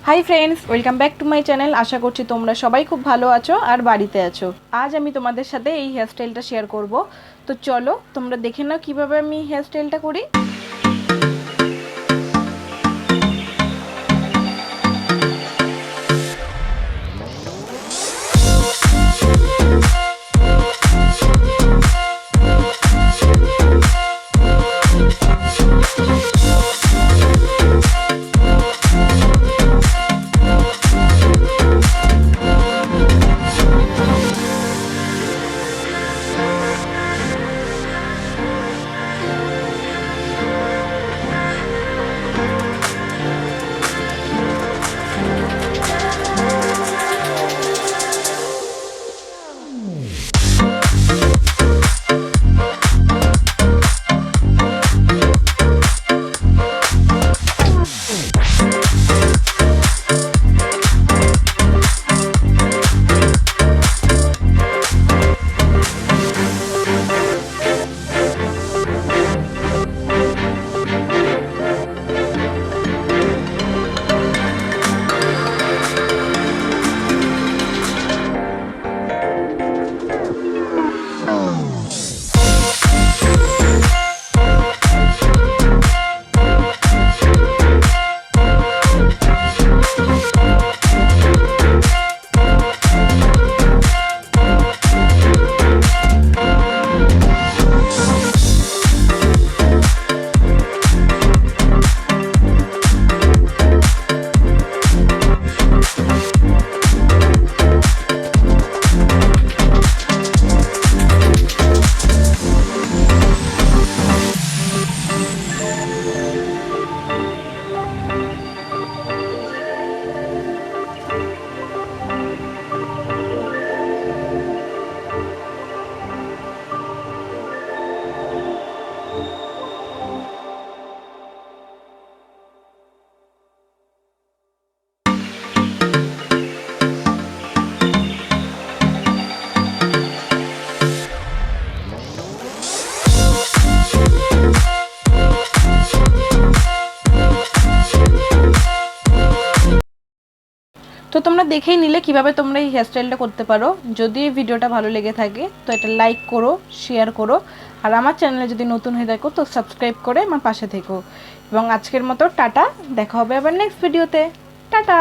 High friends welcome back to my channel. आशा करছি তোমরা সবাই খুব ভালো আছো আর বাড়িতে আছো। আজ আমি তোমাদের সাথে এই হেয়ার স্টাইলটা শেয়ার করব। তো চলো তোমরা দেখে নাও কিভাবে আমি হেয়ার স্টাইলটা করি। তো তোমরা দেখেই নিলে কিভাবে তোমরা এই হেয়ার স্টাইলটা করতে পারো। যদি এই ভিডিওটা ভালো লেগে থাকে তো এটা লাইক করো, শেয়ার করো, আর আমার চ্যানেলে যদি নতুন হয়ে থাকো তো সাবস্ক্রাইব করে আমার পাশে থেকো। এবং আজকের মতো টাটা, দেখা হবে আবার নেক্সট ভিডিওতে। টাটা।